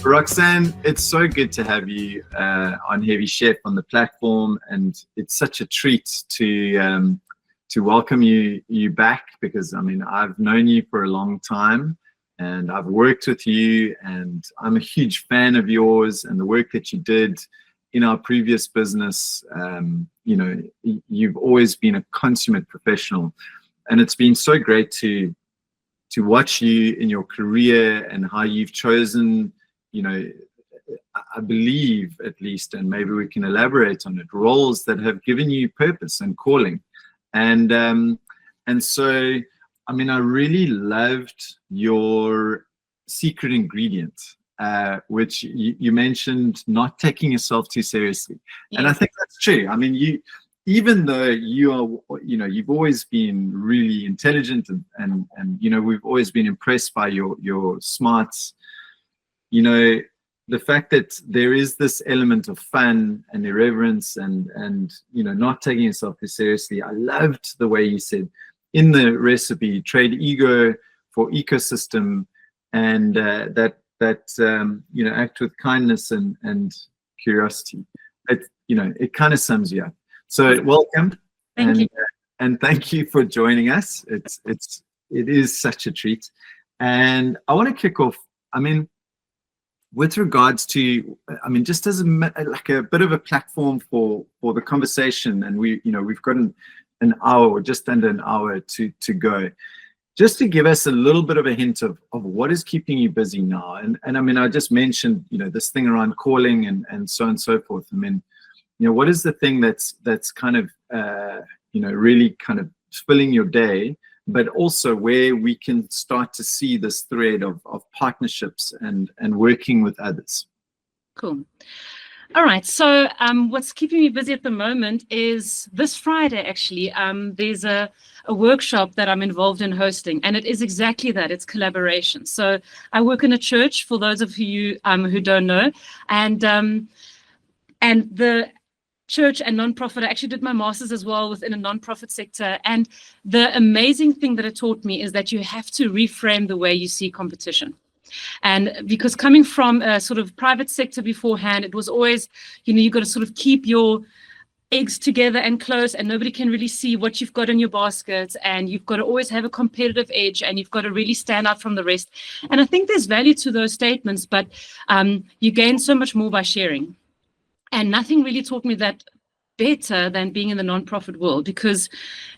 Roxanne, it's so good to have you on Heavy Chef on the platform, and it's such a treat to welcome you back, because I mean, I've known you for a long time and I've worked with you, and I'm a huge fan of yours and the work that you did in our previous business. You've always been a consummate professional, and it's been so great to watch you in your career and how you've chosen, I believe, at least, and maybe we can elaborate on it, roles that have given you purpose and calling. And so, I mean, I really loved your secret ingredient, which you mentioned, not taking yourself too seriously. Yeah. And I think that's true. I mean, even though you are, you've always been really intelligent and we've always been impressed by your smarts. The fact that there is this element of fun and irreverence and not taking yourself too seriously. I loved the way you said in the recipe, trade ego for ecosystem, and that act with kindness and curiosity. It kind of sums you up. So welcome. Thank you. And thank you for joining us. It is such a treat. And I want to kick off, with regards to, just as a bit of a platform for the conversation, and we've got an hour or just under an hour to go, just to give us a little bit of a hint of what is keeping you busy now. And I just mentioned, this thing around calling and so on and so forth. What is the thing that's kind of, really kind of filling your day, but also where we can start to see this thread of partnerships and working with others? Cool. All right. So what's keeping me busy at the moment is this Friday, actually, there's a workshop that I'm involved in hosting, and it is exactly that. It's collaboration. So I work in a church, for those of you who don't know, and the church and nonprofit. I actually did my master's as well within a nonprofit sector. And the amazing thing that it taught me is that you have to reframe the way you see competition. And because coming from a sort of private sector beforehand, it was always, you got to sort of keep your eggs together and close, and nobody can really see what you've got in your basket, and you've got to always have a competitive edge, and you've got to really stand out from the rest. And I think there's value to those statements, but you gain so much more by sharing. And nothing really taught me that better than being in the nonprofit world, because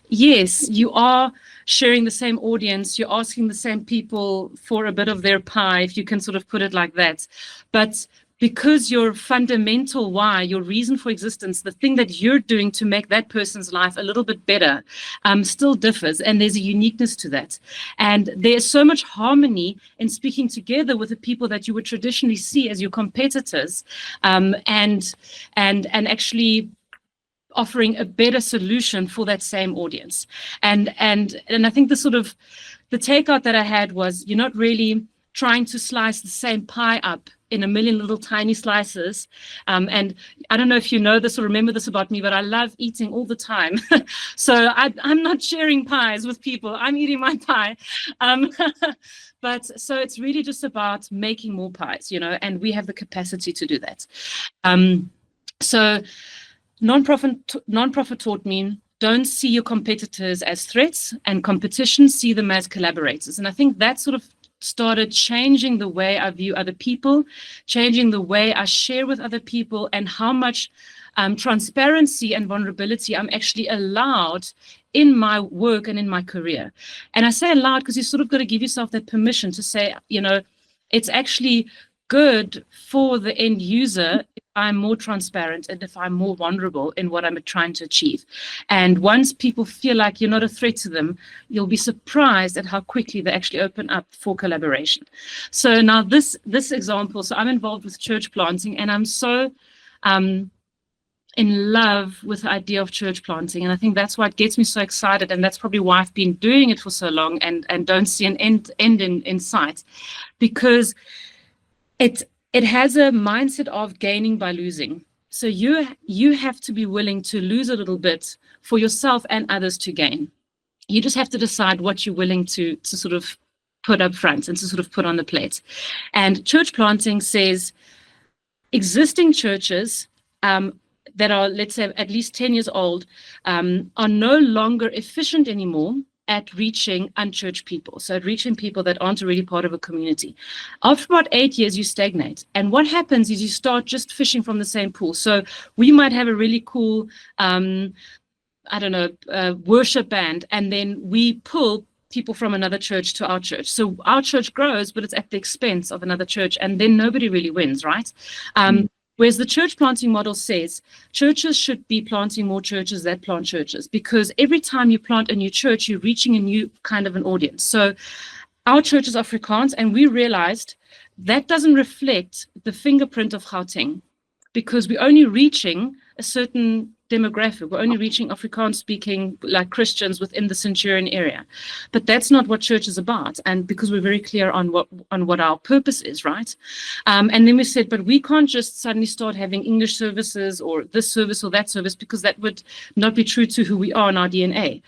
yes, you are sharing the same audience, you're asking the same people for a bit of their pie, if you can sort of put it like that. But because your fundamental why, your reason for existence, the thing that you're doing to make that person's life a little bit better, still differs, and there's a uniqueness to that. And there's so much harmony in speaking together with the people that you would traditionally see as your competitors, and actually offering a better solution for that same audience. And I think the takeout that I had was, you're not really trying to slice the same pie up in a million little tiny slices. And I don't know if you know this or remember this about me, but I love eating all the time. So I'm not sharing pies with people. I'm eating my pie. But so it's really just about making more pies, and we have the capacity to do that. So nonprofit taught me, don't see your competitors as threats, and competition, see them as collaborators. And I think that sort of started changing the way I view other people, changing the way I share with other people, and how much transparency and vulnerability I'm actually allowed in my work and in my career. And I say allowed because you sort of got to give yourself that permission to say, it's actually good for the end user if I'm more transparent and if I'm more vulnerable in what I'm trying to achieve. And once people feel like you're not a threat to them, you'll be surprised at how quickly they actually open up for collaboration. So now this example, so I'm involved with church planting, and I'm so in love with the idea of church planting. And I think that's why it gets me so excited. And that's probably why I've been doing it for so long and don't see an end in sight, because it has a mindset of gaining by losing. So you have to be willing to lose a little bit for yourself and others to gain. You just have to decide what you're willing to sort of put up front and to sort of put on the plate. And church planting says existing churches that are, let's say, at least 10 years old, are no longer efficient anymore at reaching unchurched people. So at reaching people that aren't really part of a community. After about 8 years, you stagnate. And what happens is you start just fishing from the same pool. So we might have a really cool, worship band, and then we pull people from another church to our church. So our church grows, but it's at the expense of another church, and then nobody really wins, right? Whereas the church planting model says churches should be planting more churches that plant churches, because every time you plant a new church, you're reaching a new kind of an audience. So our church is Afrikaans, and we realized that doesn't reflect the fingerprint of Gauteng, because we're only reaching a certain demographic. We're only reaching Afrikaans speaking like Christians within the Centurion area. But that's not what church is about. And because we're very clear on what our purpose is, right? And then we said, but we can't just suddenly start having English services or this service or that service, because that would not be true to who we are in our DNA.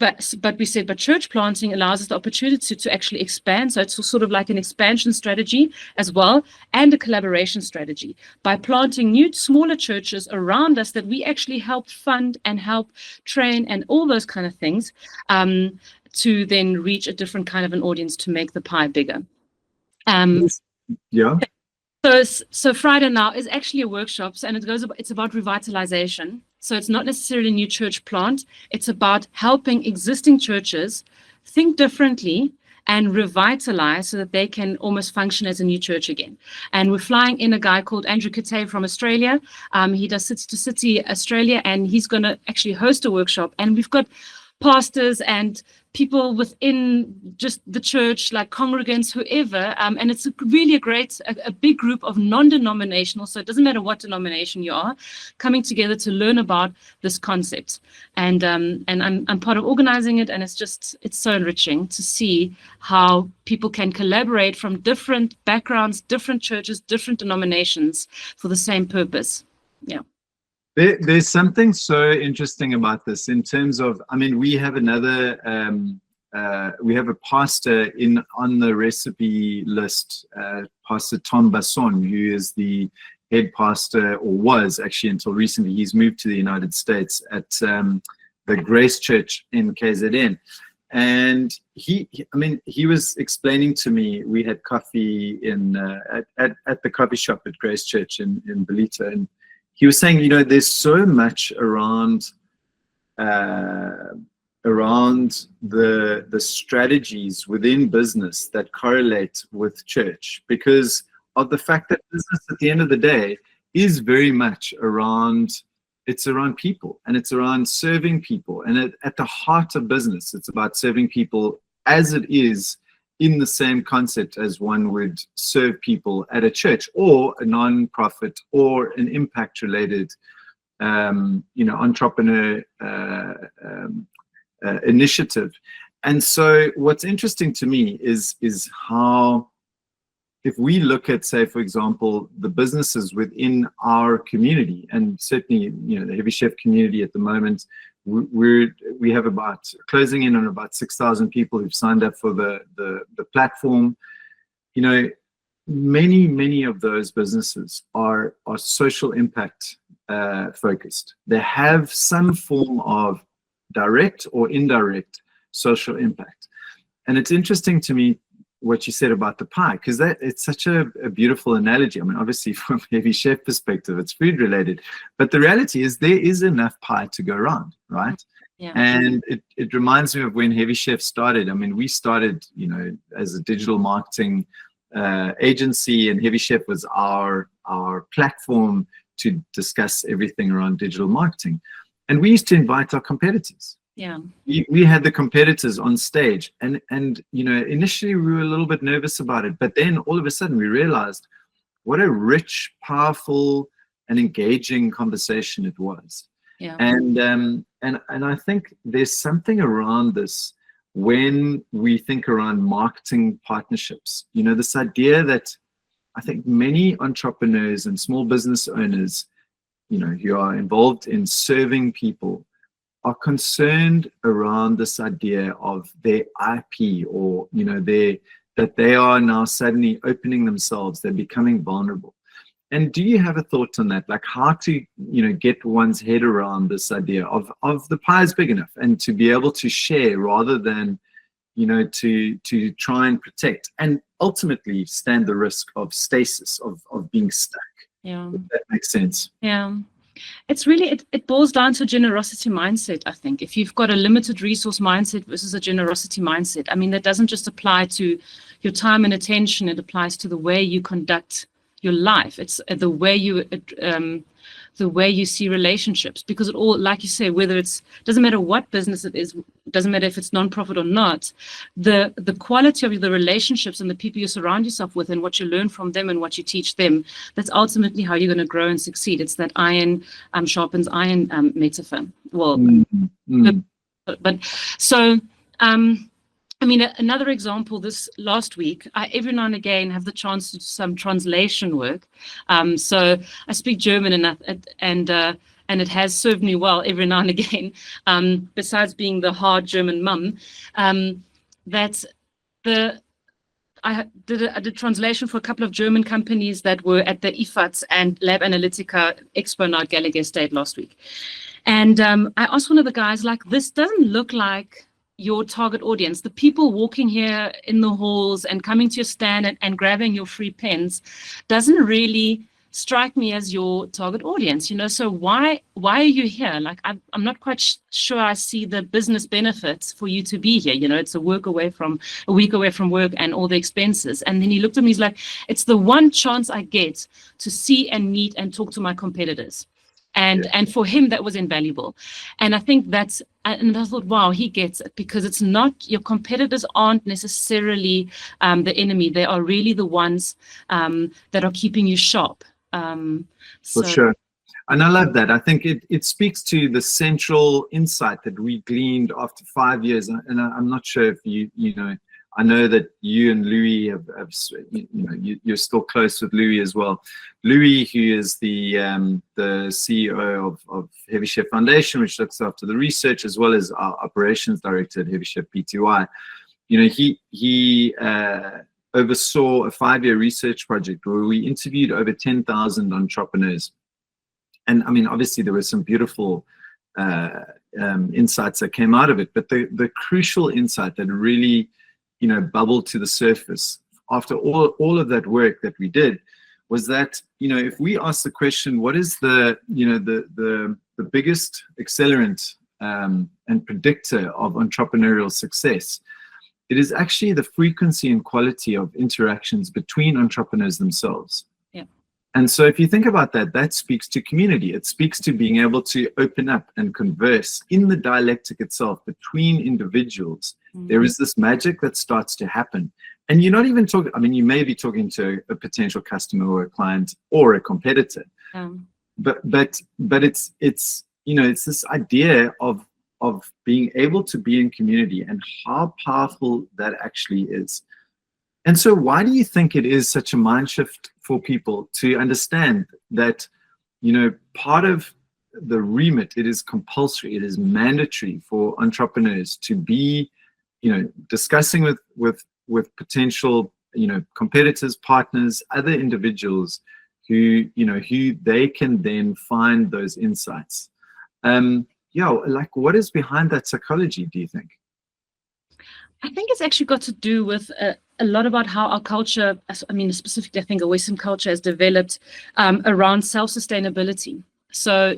But we said, but church planting allows us the opportunity to actually expand. So it's sort of like an expansion strategy as well, and a collaboration strategy by planting new, smaller churches around us that we actually help fund and help train and all those kind of things, to then reach a different kind of an audience to make the pie bigger. Yeah. So Friday now is actually a workshop, and it's about revitalization. So it's not necessarily a new church plant. It's about helping existing churches think differently and revitalize so that they can almost function as a new church again. And we're flying in a guy called Andrew Kate from Australia. He does City to City Australia, and he's going to actually host a workshop. And we've got pastors and people within just the church, like congregants, whoever, and it's really a big group of non-denominational, so it doesn't matter what denomination you are, coming together to learn about this concept. And I'm part of organizing it, and it's so enriching to see how people can collaborate from different backgrounds, different churches, different denominations for the same purpose. Yeah. There's something so interesting about this in terms of, I mean, we have another, we have a pastor on the recipe list, Pastor Tom Basson, who is the head pastor, or was actually until recently. He's moved to the United States at the Grace Church in KZN. And he was explaining to me, we had coffee at the coffee shop at Grace Church in Belita, and he was saying, there's so much around the strategies within business that correlate with church, because of the fact that business at the end of the day is very much around people, and it's around serving people. And at the heart of business, it's about serving people as it is in the same concept as one would serve people at a church or a non-profit or an impact-related, entrepreneur initiative. And so what's interesting to me is how, if we look at, say, for example, the businesses within our community, and certainly, the Heavy Chef community at the moment, we have about closing in on about 6,000 people who've signed up for the platform. Many of those businesses are social impact focused. They have some form of direct or indirect social impact. And it's interesting to me what you said about the pie, because it's such a beautiful analogy. I mean, obviously from a Heavy Chef perspective, it's food related, but the reality is there is enough pie to go around, right? Yeah. And it reminds me of when Heavy Chef started. I mean, we started, as a digital marketing agency, and Heavy Chef was our platform to discuss everything around digital marketing. And we used to invite our competitors. Yeah. We had the competitors on stage, and initially we were a little bit nervous about it, but then all of a sudden we realized what a rich, powerful, and engaging conversation it was. Yeah. And I think there's something around this when we think around marketing partnerships. This idea that I think many entrepreneurs and small business owners, who are involved in serving people, are concerned around this idea of their IP, or that they are now suddenly opening themselves, they're becoming vulnerable. And do you have a thought on that? Like how to, get one's head around this idea of the pie is big enough and to be able to share rather than, to try and protect and ultimately stand the risk of stasis, of being stuck. Yeah. If that makes sense. Yeah. It's really, it boils down to a generosity mindset, I think. If you've got a limited resource mindset versus a generosity mindset, I mean, that doesn't just apply to your time and attention, it applies to the way you conduct your life. It's the way you see relationships, because it all, like you say, whether doesn't matter what business it is, doesn't matter if it's non-profit or not, the quality of the relationships and the people you surround yourself with and what you learn from them and what you teach them, that's ultimately how you're going to grow and succeed. It's that iron sharpens iron metaphor. Well, but so I mean, another example, this last week, I every now and again have the chance to do some translation work. So I speak German and it has served me well every now and again, besides being the hard German mum, that I did translation for a couple of German companies that were at the IFATS and Lab Analytica Expo now at Gallagher Estate last week. And I asked one of the guys, like, this doesn't look like your target audience. The people walking here in the halls and coming to your stand and grabbing your free pens doesn't really strike me as your target audience, so why are you here? Like, I'm not quite sure I see the business benefits for you to be here. It's a week away from work and all the expenses. And then he looked at me, he's like, it's the one chance I get to see and meet and talk to my competitors. And for him, that was invaluable. And I think and I thought, wow, he gets it, because it's not, your competitors aren't necessarily the enemy. They are really the ones that are keeping you sharp. For sure. And I love that. I think it speaks to the central insight that we gleaned after 5 years. And I'm not sure if I know that you and Louis have you're still close with Louis as well. Louis, who is the CEO of Heavy Chef Foundation, which looks after the research, as well as our operations director at Heavy Chef Pty. He oversaw a 5-year research project where we interviewed over 10,000 entrepreneurs. And I mean, obviously there were some beautiful insights that came out of it, but the crucial insight that really bubbled to the surface after all of that work that we did was that, if we ask the question, what is the biggest accelerant and predictor of entrepreneurial success, it is actually the frequency and quality of interactions between entrepreneurs themselves. Yeah. And so if you think about that, that speaks to community. It speaks to being able to open up and converse in the dialectic itself between individuals. Mm-hmm. There is this magic that starts to happen. And you're not even talking, I mean, you may be talking to a potential customer or a client or a competitor. But it's this idea of being able to be in community and how powerful that actually is. And so why do you think it is such a mind shift for people to understand that, part of the remit, it is compulsory, it is mandatory for entrepreneurs to be, discussing with potential, competitors, partners, other individuals who they can then find those insights. Like, what is behind that psychology, do you think? I think it's actually got to do with a lot about how our culture, I mean, specifically, I think a Western culture has developed around self-sustainability. So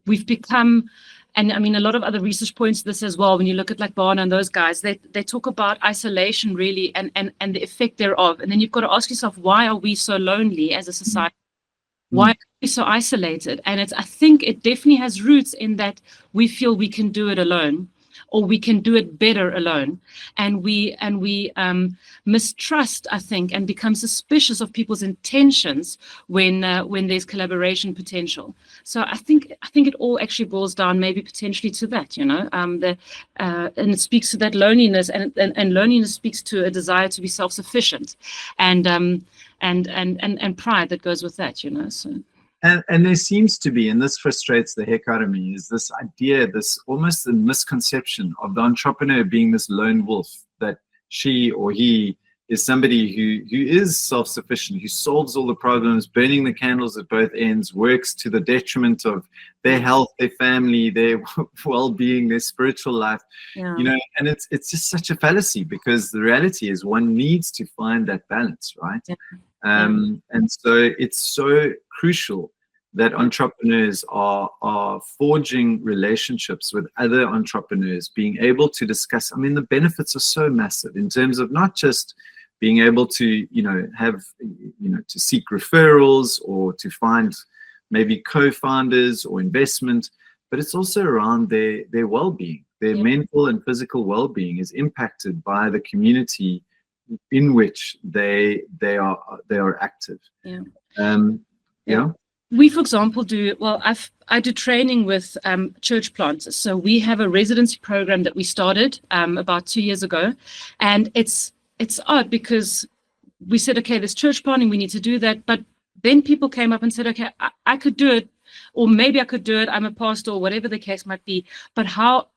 we've become, and I mean, a lot of other research points to this as well. When you look at like Barna and those guys, they talk about isolation really and the effect thereof. And then you've got to ask yourself, why are we so lonely as a society? Why are we so isolated? And I think it definitely has roots in that we feel we can do it alone, or we can do it better alone, and we mistrust, I think, and become suspicious of people's intentions when there's collaboration potential. So I think it all actually boils down maybe potentially to that, and it speaks to that loneliness, and loneliness speaks to a desire to be self-sufficient, and pride that goes with that, So And there seems to be, and this frustrates the heck out of me, is this idea, this almost a misconception of the entrepreneur being this lone wolf, that she or he is somebody who is self-sufficient, who solves all the problems, burning the candles at both ends, works to the detriment of their health, their family, their well-being, their spiritual life. Yeah. You know, and it's just such a fallacy, because the reality is one needs to find that balance, right? Yeah. And so it's so crucial that entrepreneurs are forging relationships with other entrepreneurs, being able to discuss. I mean, the benefits are so massive in terms of not just being able to, to seek referrals or to find maybe co-founders or investment, but it's also around their well-being. Their mental and physical well-being is impacted by the community in which they are active. We, for example, I do training with church planters. So we have a residency program that we started about 2 years ago, and it's odd because we said, okay, there's church planting, we need to do that, but then people came up and said, okay, I could do it, or maybe I could do it. I'm a pastor, or whatever the case might be. But how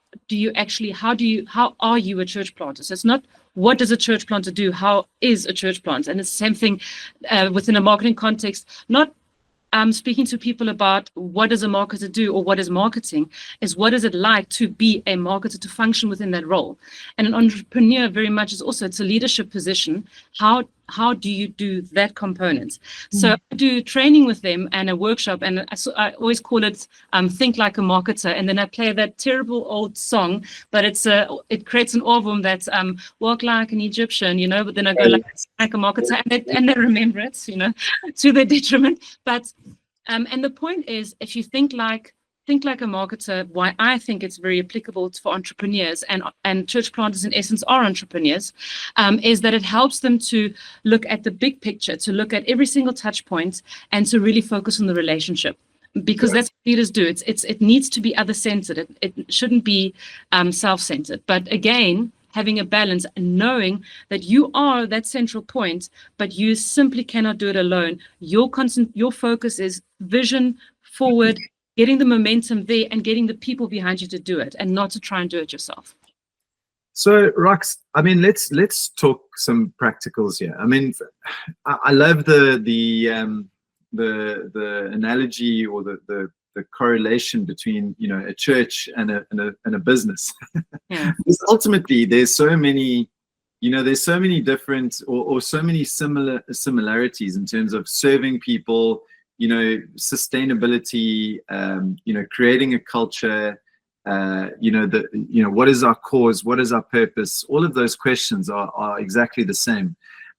are you a church planter? So it's not what does a church planter do? How is a church planter? And it's the same thing within a marketing context. Not speaking to people about what does a marketer do or what is marketing, is what is it like to be a marketer, to function within that role. And an entrepreneur very much is also, it's a leadership position. How do you do that component? So I do training with them and a workshop, and I always call it think like a marketer, and then I play that terrible old song, but it creates an ohrwurm that's walk like an Egyptian, but then I go like a marketer, and they remember it, to their detriment. But and the point is, if you think like a marketer, why I think it's very applicable for entrepreneurs, and church planters in essence are entrepreneurs, is that it helps them to look at the big picture, to look at every single touch point, and to really focus on the relationship. Because that's what leaders do. It needs to be other-centered. It shouldn't be self-centered. But again, having a balance and knowing that you are that central point, but you simply cannot do it alone. Your focus is vision forward, getting the momentum there, and getting the people behind you to do it, and not to try and do it yourself. So, Rox, I mean, let's talk some practicals here. I mean, I love the analogy or the correlation between a church and a business. Yeah. Because ultimately, there's so many different or so many similarities in terms of serving people, sustainability, creating a culture, what is our cause, what is our purpose? All of those questions are exactly the same.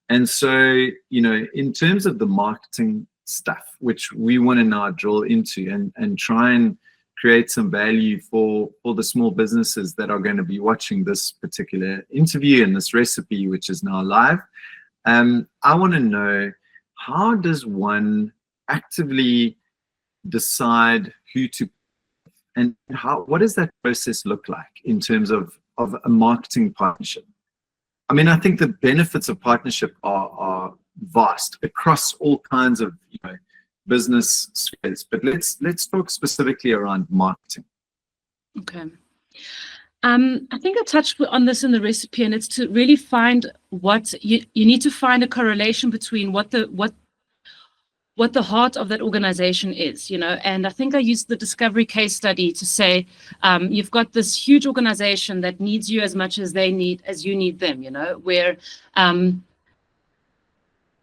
And so, in terms of the marketing stuff, which we want to now drill into and try and create some value for the small businesses that are going to be watching this particular interview and this recipe, which is now live. I want to know, how does one actively decide who to, and what does that process look like in terms of a marketing partnership? I mean, I think the benefits of partnership are vast across all kinds of business spheres, but let's talk specifically around marketing. Okay. I think I touched on this in the recipe, and it's to really find what you need to find a correlation between what the heart of that organization is, and I think I used the discovery case study to say, you've got this huge organization that needs you as much as you need them, where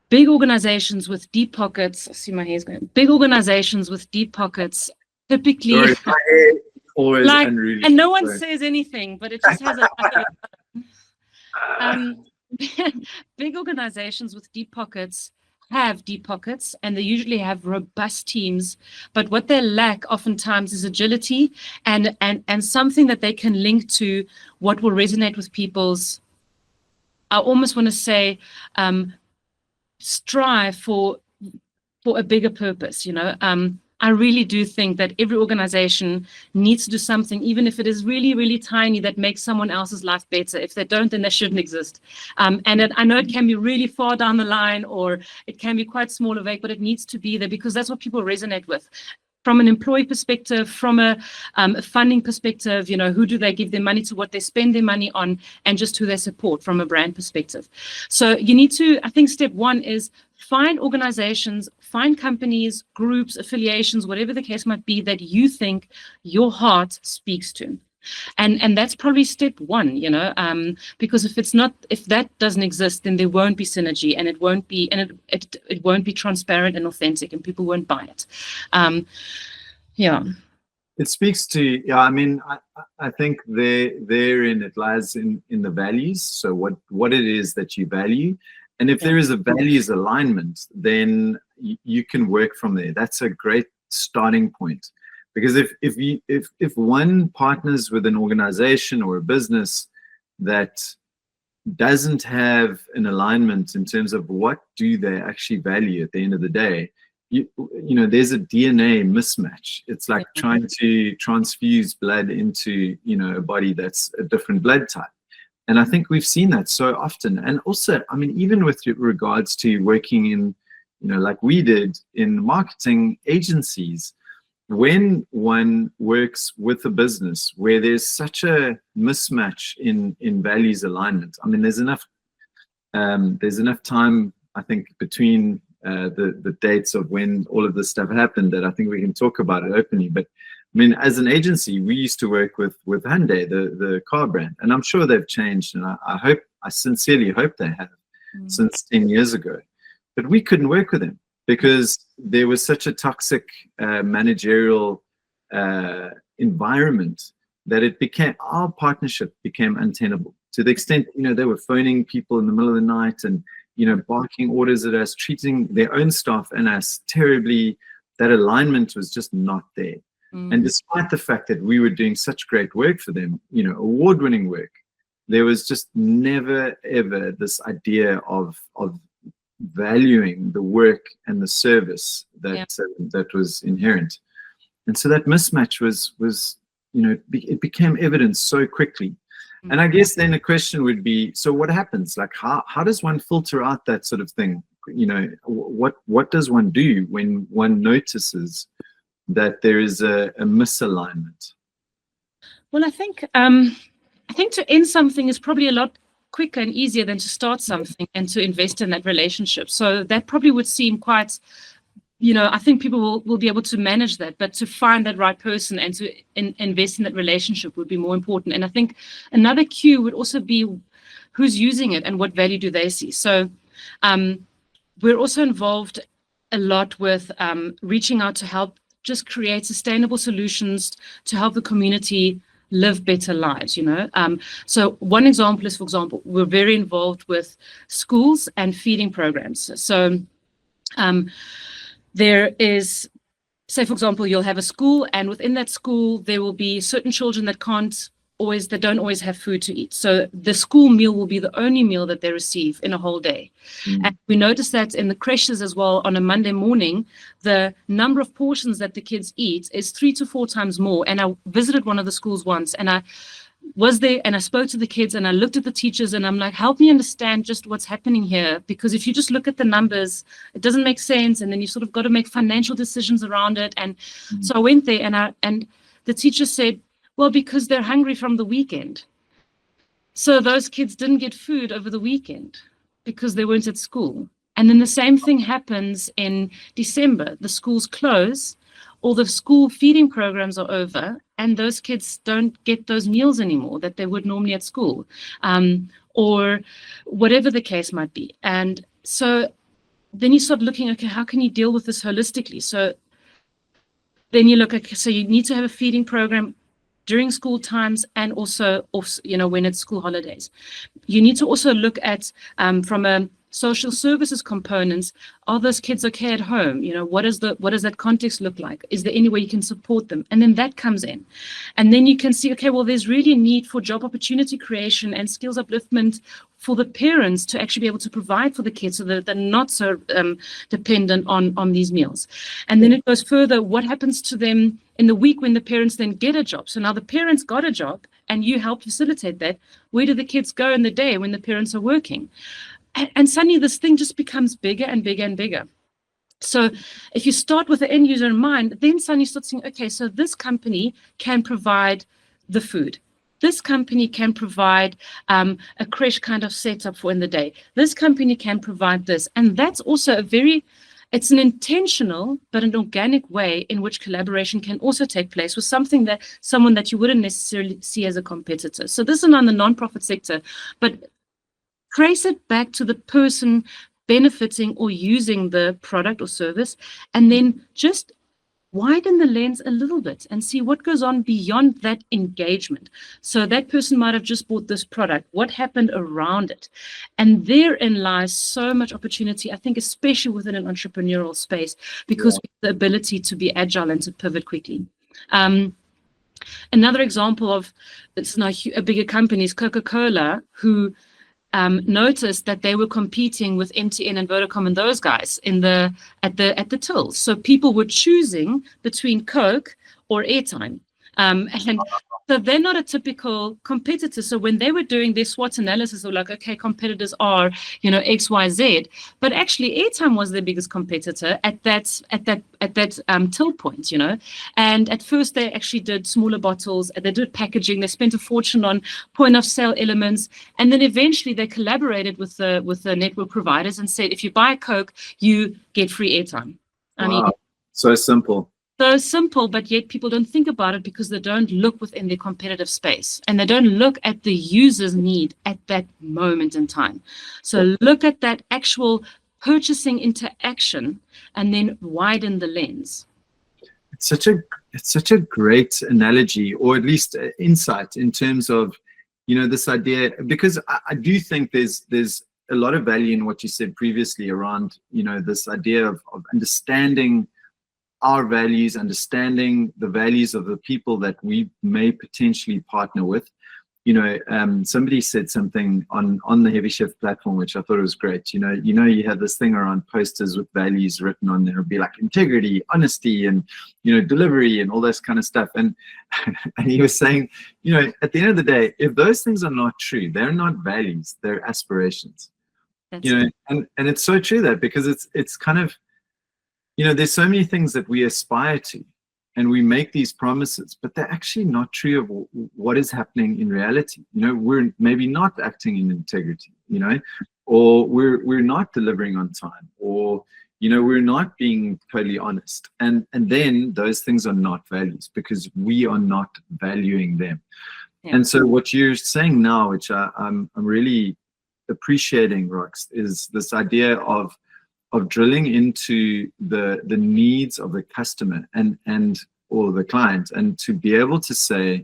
big organizations with deep pockets, I see my hair's going, big organizations with deep pockets typically, sorry, my hair always unruly, and no one says anything, but it just has big organizations with deep pockets have deep pockets, and they usually have robust teams, but what they lack oftentimes is agility and something that they can link to what will resonate with people's, I almost want to say, strive for a bigger purpose. I really do think that every organization needs to do something, even if it is really, really tiny, that makes someone else's life better. If they don't, then they shouldn't exist. I know it can be really far down the line, or it can be quite small of it, but it needs to be there because that's what people resonate with. From an employee perspective, from a funding perspective, you know, who do they give their money to, what they spend their money on, and just who they support from a brand perspective. So you need to, I think step one is find organizations, find companies, groups, affiliations, whatever the case might be, that you think your heart speaks to. And that's probably step one, you know, because if that doesn't exist, then there won't be synergy, and it won't be transparent and authentic, and people won't buy it. Yeah. It speaks to, I mean, I think therein it lies in the values. So what it is that you value. And if there is a values alignment, then you can work from there. That's a great starting point. Because if one partners with an organization or a business that doesn't have an alignment in terms of what do they actually value at the end of the day, you know, there's a DNA mismatch. It's like trying to transfuse blood into, you know, a body that's a different blood type. And I think we've seen that so often. And also, I mean, even with regards to working in, you know, like we did in marketing agencies, when one works with a business where there's such a mismatch in values alignment, I mean, there's enough time, I think, between the dates of when all of this stuff happened that I think we can talk about it openly. But I mean, as an agency, we used to work with Hyundai, the car brand, and I'm sure they've changed, and I sincerely hope they have since 10 years ago. But we couldn't work with them because there was such a toxic managerial environment that our partnership became untenable, to the extent, you know, they were phoning people in the middle of the night and, you know, barking orders at us, treating their own staff and us terribly. That alignment was just not there. And despite the fact that we were doing such great work for them, you know, award-winning work, there was just never, ever this idea of valuing the work and the service that was inherent. And so that mismatch was, you know, it became evident so quickly. And I guess then the question would be, so what happens? Like, how does one filter out that sort of thing? You know, what does one do when one notices that there is a misalignment? Well, I think to end something is probably a lot quicker and easier than to start something and to invest in that relationship. So that probably would seem quite, you know, I think people will be able to manage that, but to find that right person and to invest in that relationship would be more important. And I think another cue would also be who's using it and what value do they see. So we're also involved a lot with reaching out to help just create sustainable solutions to help the community live better lives, you know. So one example is, for example, we're very involved with schools and feeding programs. So there is, say, for example, you'll have a school, and within that school, there will be certain children that don't always have food to eat. So the school meal will be the only meal that they receive in a whole day. And we notice that in the creches as well, on a Monday morning, the number of portions that the kids eat is 3 to 4 times more. And I visited one of the schools once, and I was there and I spoke to the kids and I looked at the teachers and I'm like, help me understand just what's happening here. Because if you just look at the numbers, it doesn't make sense. And then you sort of got to make financial decisions around it. And so I went there and the teacher said, well, because they're hungry from the weekend. So those kids didn't get food over the weekend because they weren't at school. And then the same thing happens in December. The schools close, all the school feeding programs are over, and those kids don't get those meals anymore that they would normally at school, or whatever the case might be. And so then you start looking, okay, how can you deal with this holistically? So then you look, okay, so you need to have a feeding program during school times and also, you know, when it's school holidays. You need to also look at from a social services components. Are those kids okay at home? What does that context look like? Is there any way you can support them? And then that comes in. And then you can see, okay, well, there's really a need for job opportunity creation and skills upliftment for the parents to actually be able to provide for the kids so that they're not so dependent on these meals. And then it goes further. What happens to them in the week when the parents then get a job? So now the parents got a job and you help facilitate that. Where do the kids go in the day when the parents are working? And suddenly this thing just becomes bigger and bigger and bigger. So if you start with the end user in mind, then suddenly you start saying, okay, so this company can provide the food. This company can provide a creche kind of setup for in the day. This company can provide this. And that's also it's an intentional but an organic way in which collaboration can also take place with someone that you wouldn't necessarily see as a competitor. So this is on the nonprofit sector, but trace it back to the person benefiting or using the product or service, and then just widen the lens a little bit and see what goes on beyond that engagement. So that person might have just bought this product. What happened around it? And therein lies so much opportunity, I think, especially within an entrepreneurial space, because we have the ability to be agile and to pivot quickly. Another example of it's now a bigger company is Coca-Cola, who noticed that they were competing with MTN and Vodacom and those guys at the tills. So people were choosing between Coke or airtime. And so they're not a typical competitor. So when they were doing their SWOT analysis, they were like, okay, competitors are, X, Y, Z. But actually, airtime was their biggest competitor at that till point, And at first, they actually did smaller bottles. They did packaging. They spent a fortune on point of sale elements, and then eventually they collaborated with the network providers and said, if you buy a Coke, you get free airtime. I mean, so simple. So simple, but yet people don't think about it because they don't look within their competitive space and they don't look at the user's need at that moment in time. So look at that actual purchasing interaction and then widen the lens. It's such a great analogy, or at least insight in terms of, this idea, because I do think there's a lot of value in what you said previously around, this idea of understanding our values, understanding the values of the people that we may potentially partner with. Somebody said something on the Heavy Shift platform, which I thought was great. You had this thing around posters with values written on there. It'd be like integrity, honesty, and delivery, and all this kind of stuff. And he was saying, at the end of the day, if those things are not true, they're not values, they're aspirations. And it's so true that, because it's kind of, there's so many things that we aspire to and we make these promises, but they're actually not true of what is happening in reality. We're maybe not acting in integrity, or we're not delivering on time, or, we're not being totally honest. And then those things are not values because we are not valuing them. Yeah. And so what you're saying now, which I'm really appreciating, Rox, is this idea of drilling into the needs of the customer or the client, and to be able to say,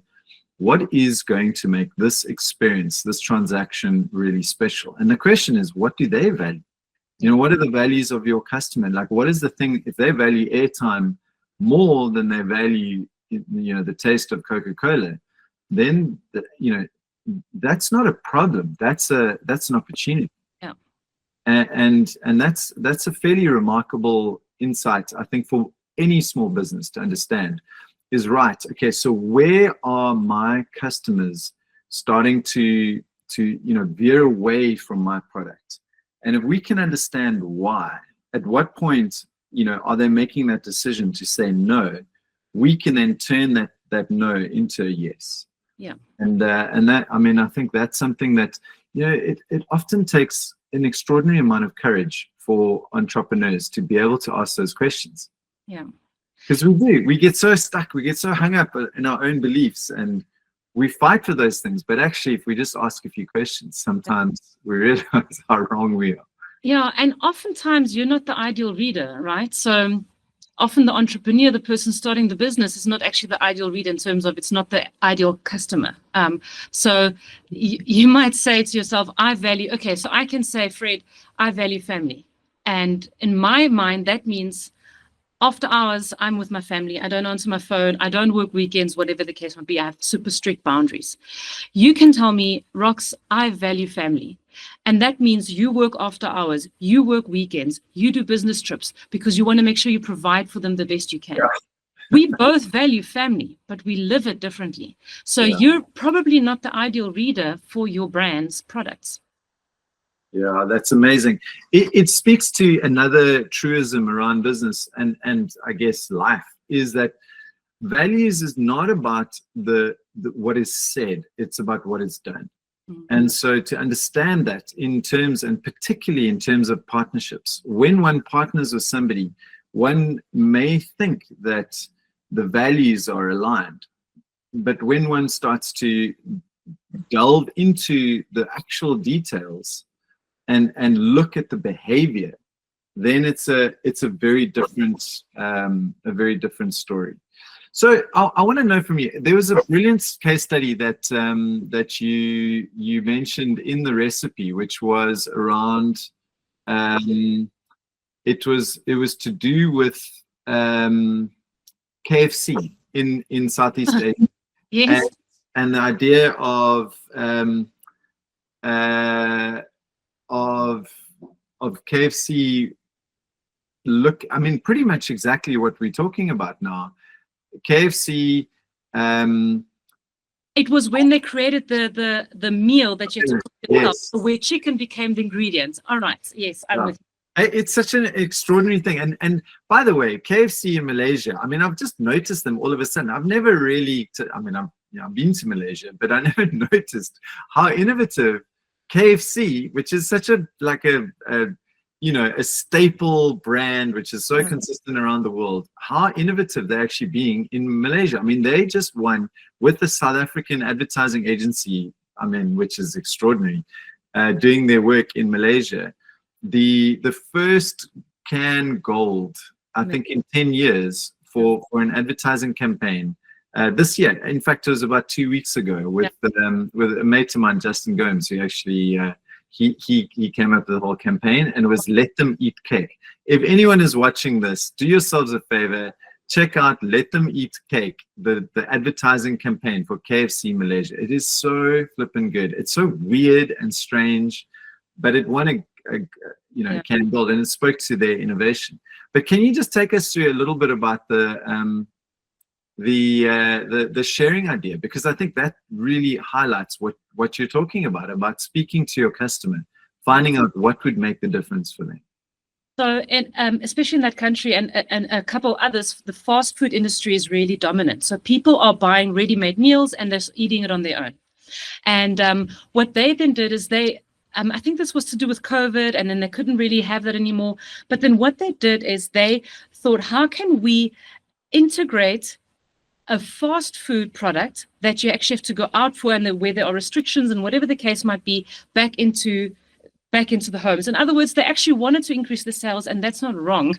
what is going to make this experience, this transaction really special? And the question is, what do they value? What are the values of your customer? Like, what is the thing, if they value airtime more than they value, the taste of Coca-Cola, then, that's not a problem. That's an opportunity. And that's a fairly remarkable insight, I think, for any small business to understand, is right. Okay, so where are my customers starting to veer away from my product? And if we can understand why, at what point are they making that decision to say no, we can then turn that no into a yes. Yeah. And that, I think that's something that it often takes an extraordinary amount of courage for entrepreneurs to be able to ask those questions. Yeah. Because we get so stuck, we get so hung up in our own beliefs, and we fight for those things. But actually, if we just ask a few questions, sometimes we realize how wrong we are. Yeah, and oftentimes you're not the ideal reader, right? So often the entrepreneur, the person starting the business, is not actually the ideal reader in terms of it's not the ideal customer. So you might say to yourself, okay, so I can say, Fred, I value family. And in my mind, that means after hours, I'm with my family. I don't answer my phone. I don't work weekends, whatever the case might be. I have super strict boundaries. You can tell me, Rox, I value family. And that means you work after hours, you work weekends, you do business trips because you want to make sure you provide for them the best you can. Yeah. We both value family, but we live it differently. So you're probably not the ideal reader for your brand's products. Yeah, that's amazing. It speaks to another truism around business and I guess life, is that values is not about the what is said, it's about what is done. Mm-hmm. And so to understand that in terms, and particularly in terms of partnerships, when one partners with somebody, one may think that the values are aligned, but when one starts to delve into the actual details and look at the behavior, then it's a very different story. So I want to know from you, there was a brilliant case study that that you mentioned in the recipe, which was around it was to do with KFC in Southeast Asia. Yes. And the idea of KFC pretty much exactly what we're talking about now. KFC. It was when they created the meal that you have to cook yourself, where chicken became the ingredient. All right. Yes, I'm with you. It's such an extraordinary thing. And by the way, KFC in Malaysia, I've just noticed them all of a sudden. I've never really, I've been to Malaysia, but I never noticed how innovative KFC, which is such a staple brand, which is so consistent around the world, how innovative they're actually being in Malaysia. They just won with the South African advertising agency, which is extraordinary, doing their work in Malaysia. The first can gold, I think, in 10 years for an advertising campaign. This year, in fact, it was about 2 weeks ago with a mate of mine, Justin Gomes, who actually he came up with the whole campaign, and it was Let Them Eat Cake. If anyone is watching this, do yourselves a favor, check out Let Them Eat Cake, the advertising campaign for KFC Malaysia. It is so flippin' good. It's so weird and strange, but it won a can gold, and it spoke to their innovation. But can you just take us through a little bit about the sharing idea, because I think that really highlights what you're talking about speaking to your customer, finding out what would make the difference for them. So, especially in that country and a couple others, the fast food industry is really dominant. So people are buying ready-made meals and they're eating it on their own. And what they then did is I think this was to do with COVID, and then they couldn't really have that anymore. But then what they did is they thought, how can we integrate a fast food product that you actually have to go out for, and where there are restrictions and whatever the case might be, back into the homes. In other words, they actually wanted to increase the sales, and that's not wrong.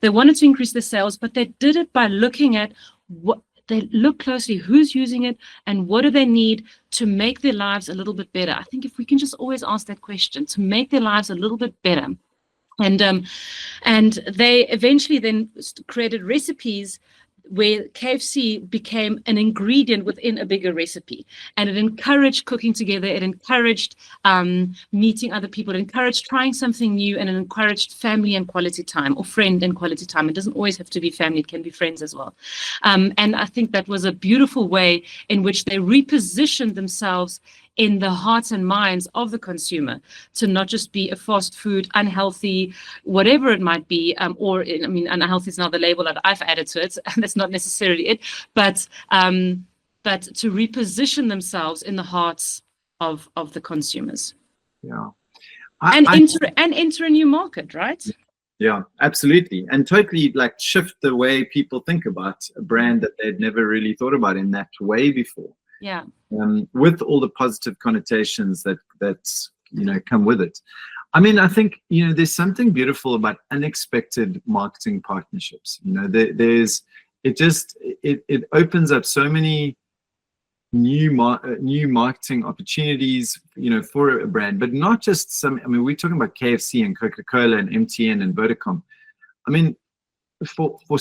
They wanted to increase the sales, but they did it by looking at what they look closely, who's using it, and what do they need to make their lives a little bit better. I think if we can just always ask that question, to make their lives a little bit better. And they eventually then created recipes where KFC became an ingredient within a bigger recipe, and it encouraged cooking together. It encouraged meeting other people. It encouraged trying something new, and it encouraged family and quality time, or friend and quality time. It doesn't always have to be family; it can be friends as well. And I think that was a beautiful way in which they repositioned themselves in the hearts and minds of the consumer, to not just be a fast food, unhealthy, whatever it might be, unhealthy is now the label that I've added to it, and that's not necessarily it, but to reposition themselves in the hearts of the consumers. Yeah. Enter a new market, right? Yeah, absolutely. And totally shift the way people think about a brand that they'd never really thought about in that way before. Yeah. With all the positive connotations that come with it. I mean, I think, there's something beautiful about unexpected marketing partnerships. It opens up so many new marketing opportunities, for a brand, but not just some. I mean, we're talking about KFC and Coca-Cola and MTN and Vodacom. I mean, for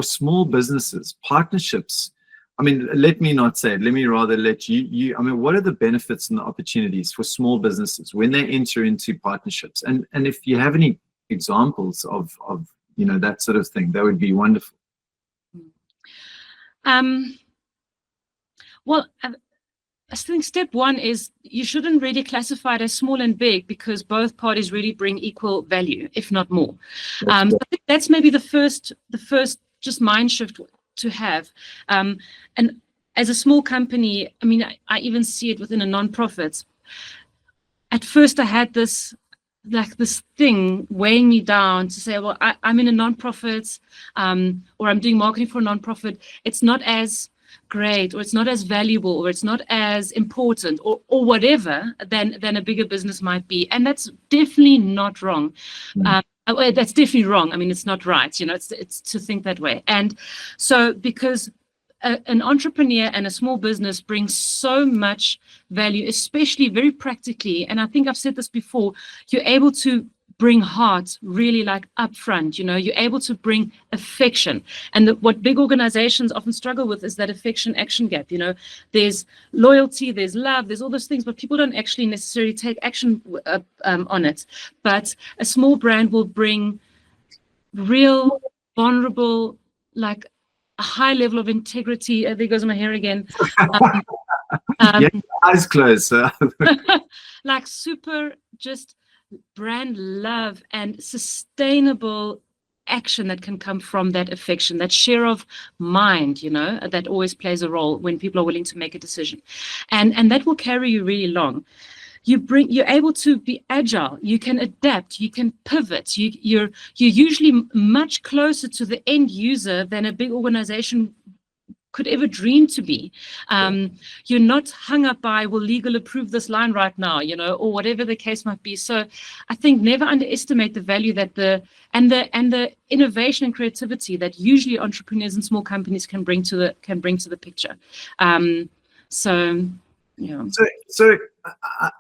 small businesses, partnerships. I mean, let me not say it. Let me rather let you. I mean, what are the benefits and the opportunities for small businesses when they enter into partnerships? And if you have any examples of that sort of thing, that would be wonderful. Well, I think step one is you shouldn't really classify it as small and big, because both parties really bring equal value, if not more. I think that's maybe the first just mind shift to have. And as a small company, I mean, I even see it within a non-profit. At first, I had this thing weighing me down to say, well, I'm in a non-profit, or I'm doing marketing for a non-profit. It's not as great, or it's not as valuable, or it's not as important, or whatever than a bigger business might be. And that's definitely not wrong. That's definitely wrong. I mean, it's not right. It's to think that way. And so, because an entrepreneur and a small business brings so much value, especially very practically. And I think I've said this before, you're able to bring heart really up front. You're able to bring affection. And what big organizations often struggle with is that affection action gap. There's loyalty, there's love, there's all those things, but people don't actually necessarily take action on it. But a small brand will bring real, vulnerable, a high level of integrity. There goes my hair again. Eyes closed. Super just brand love and sustainable action that can come from that affection, that share of mind, that always plays a role when people are willing to make a decision. And that will carry you really long. You're able to be agile, you can adapt, you can pivot, you're usually much closer to the end user than a big organization could ever dream to be. You're not hung up by, will legal approve this line right now, or whatever the case might be. So I think never underestimate the value that the innovation and creativity that usually entrepreneurs and small companies can bring to the picture. So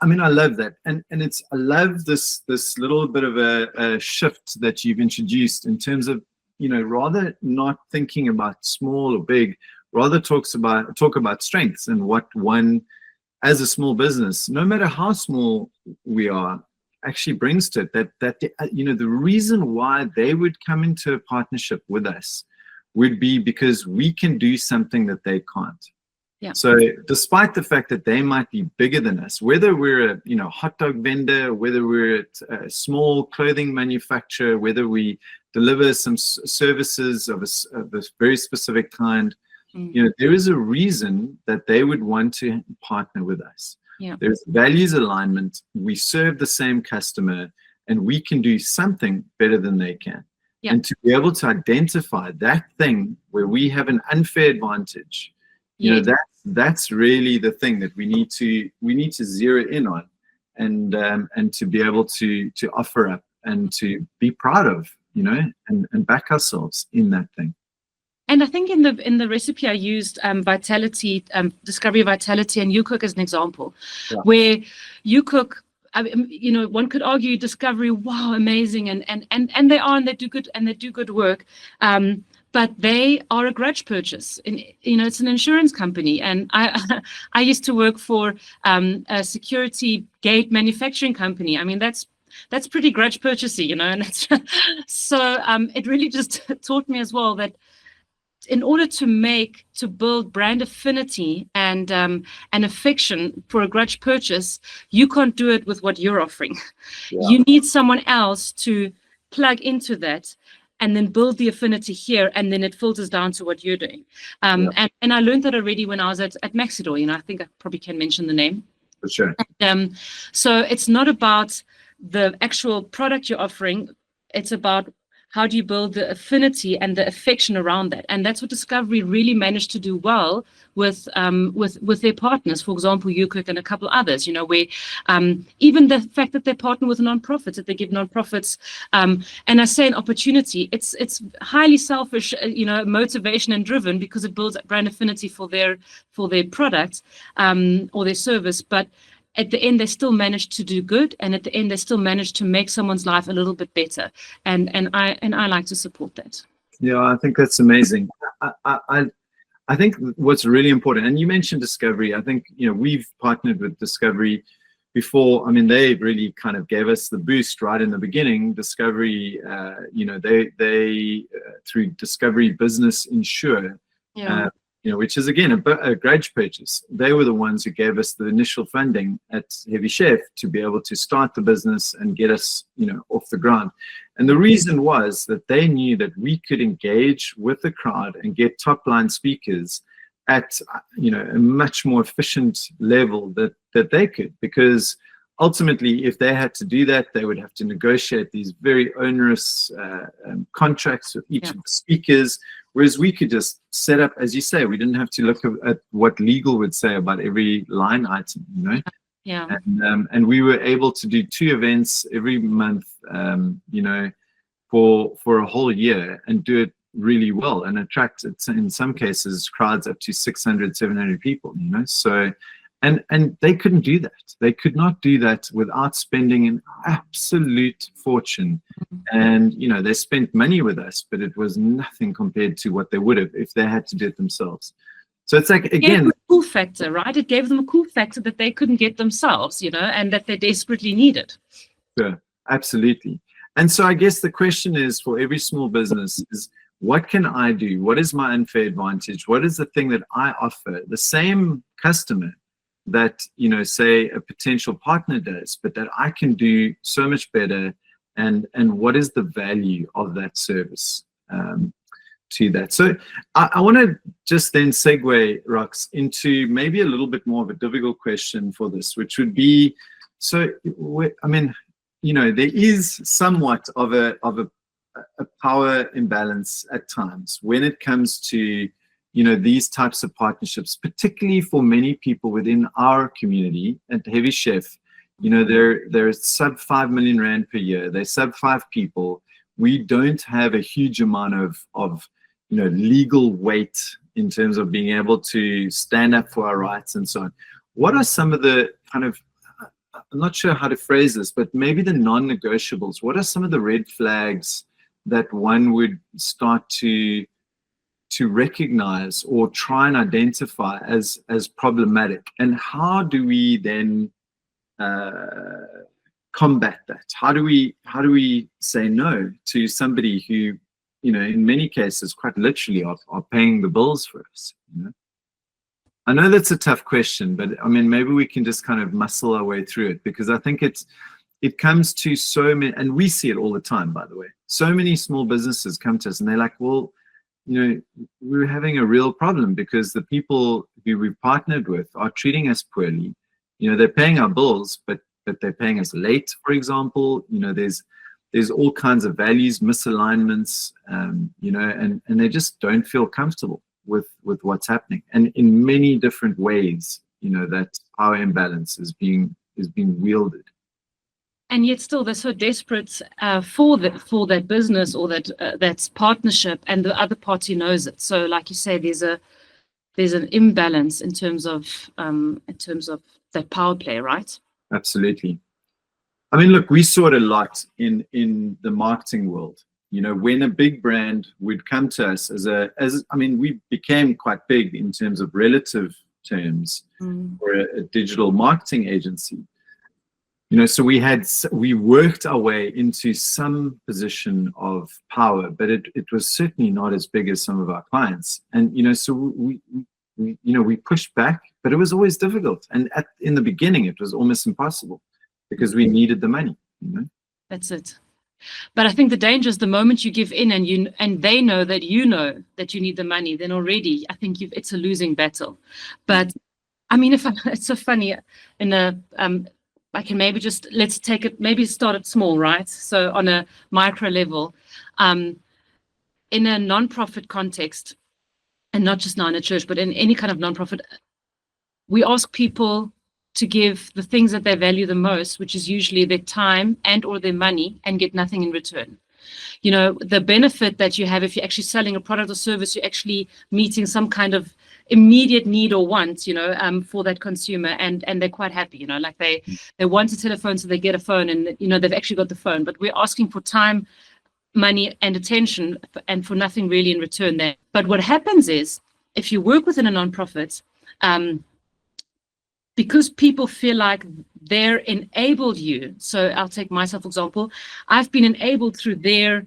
I mean, I love that, and I love this little bit of a shift that you've introduced in terms of, rather not thinking about small or big, rather talk about strengths and what one as a small business, no matter how small we are, actually brings to it. That the reason why they would come into a partnership with us would be because we can do something that they can't. Yeah. So despite the fact that they might be bigger than us, whether we're a hot dog vendor, whether we're a small clothing manufacturer, whether we deliver some services of a very specific kind, there is a reason that they would want to partner with us. Yeah. There's values alignment. We serve the same customer, and we can do something better than they can. Yeah. And to be able to identify that thing where we have an unfair advantage, that's really the thing that we need to zero in on, and to be able to offer up and to be proud of, and back ourselves in that thing. And I think in the recipe I used vitality, discovery vitality, and You Cook as an example, where You Cook, one could argue discovery, wow, amazing, and they do good work. But they are a grudge purchase. It's an insurance company, and I used to work for a security gate manufacturing company. I mean, that's pretty grudge purchasey, and that's so. It really just taught me as well that in order to build brand affinity and affection for a grudge purchase, you can't do it with what you're offering. Yeah. You need someone else to plug into that, and then build the affinity here, and then it filters down to what you're doing. And I learned that already when I was at Maxidor. I think I probably can mention the name. For sure. And, so it's not about the actual product you're offering. It's about how do you build the affinity and the affection around that? And that's what Discovery really managed to do well with their partners. For example, UClick and a couple others, where even the fact that they partner with nonprofits, that they give nonprofits, and I say an opportunity, it's highly selfish, motivation and driven, because it builds brand affinity for their product or their service. But at the end, they still managed to do good, and at the end, they still managed to make someone's life a little bit better. And I like to support that. Yeah, I think that's amazing. I think what's really important, and you mentioned Discovery. I think we've partnered with Discovery before. I mean, they really kind of gave us the boost right in the beginning. Discovery, they through Discovery Business Insure. Yeah. Which is again a grudge purchase. They were the ones who gave us the initial funding at Heavy Chef to be able to start the business and get us, off the ground. And the reason was that they knew that we could engage with the crowd and get top line speakers at, a much more efficient level that they could, because ultimately, if they had to do that, they would have to negotiate these very onerous contracts with each of the speakers. Whereas we could just set up, as you say, we didn't have to look at what legal would say about every line item, Yeah. And we were able to do 2 events every month, for a whole year, and do it really well and attract, in some cases, crowds up to 600, 700 people, So, and they couldn't do that. They could not do that without spending an absolute fortune. And, they spent money with us, but it was nothing compared to what they would have if they had to do it themselves. So it's like, again, a cool factor, right? It gave them a cool factor that they couldn't get themselves, and that they desperately needed. Sure, absolutely. And so I guess the question is, for every small business, is what can I do? What is my unfair advantage? What is the thing that I offer the same customer that, say a potential partner does, but that I can do so much better? And what is the value of that service to that? So I want to just then segue, Rox, into maybe a little bit more of a difficult question for this, which would be, there is somewhat of a power imbalance at times when it comes to these types of partnerships, particularly for many people within our community at Heavy Chef. They're sub 5 million rand per year. They're sub 5 people. We don't have a huge amount of legal weight in terms of being able to stand up for our rights and so on. What are some of the kind of, I'm not sure how to phrase this, but maybe the non-negotiables? What are some of the red flags that one would start to recognize or try and identify as problematic? And how do we then combat that? How do we say no to somebody who, in many cases, quite literally are paying the bills for us? I know that's a tough question, but maybe we can just kind of muscle our way through it, because I think it comes to so many, and we see it all the time, by the way. So many small businesses come to us and they're like, well, we're having a real problem because the people who we've partnered with are treating us poorly. They're paying our bills, but they're paying us late, for example. There's all kinds of values, misalignments, and they just don't feel comfortable with what's happening. And in many different ways, that power imbalance is being wielded. And yet still they're so desperate for that business or that's partnership, and the other party knows it. So like you say, there's an imbalance in terms of that power play, right? Absolutely. Look, we saw it a lot in the marketing world. When a big brand would come to us we became quite big in terms of relative terms for a digital marketing agency. So we worked our way into some position of power, but it was certainly not as big as some of our clients. And so we pushed back, but it was always difficult. And in the beginning, it was almost impossible because we needed the money. That's it. But I think the danger is the moment you give in and they know that you need the money, then already I think it's a losing battle. But it's so funny I can maybe let's take it, maybe start it small, right? So on a micro level, In a non-profit context, and not just now in a church, but in any kind of non-profit, we ask people to give the things that they value the most, which is usually their time and or their money, and get nothing in return. You know, the benefit that you have if you're actually selling a product or service, you're actually meeting some kind of immediate need or want, you know, for that consumer, and they're quite happy, you know, like they want a telephone, so they get a phone, and, you know, they've actually got the phone. But we're asking for time, money, and attention, and for nothing really in return there. But what happens is, if you work within a nonprofit, because people feel like they're enabled you. So I'll take myself, for example. I've been enabled through their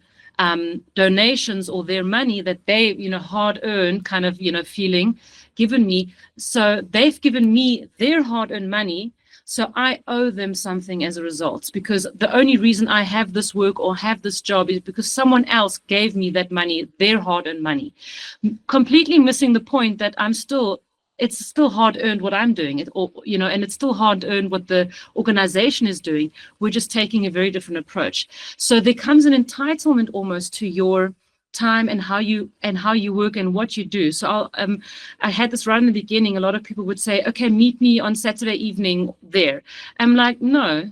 donations or their money that they, you know, hard-earned kind of, you know, feeling given me. So they've given me their hard-earned money. So I owe them something as a result, because the only reason I have this work or have this job is because someone else gave me that money, their hard-earned money. Completely missing the point that it's still hard-earned what I'm doing, or, you know, and it's still hard-earned what the organization is doing. We're just taking a very different approach. So there comes an entitlement almost to your time and how you work and what you do. So I had this right in the beginning. A lot of people would say, okay, meet me on Saturday evening there. I'm like, no,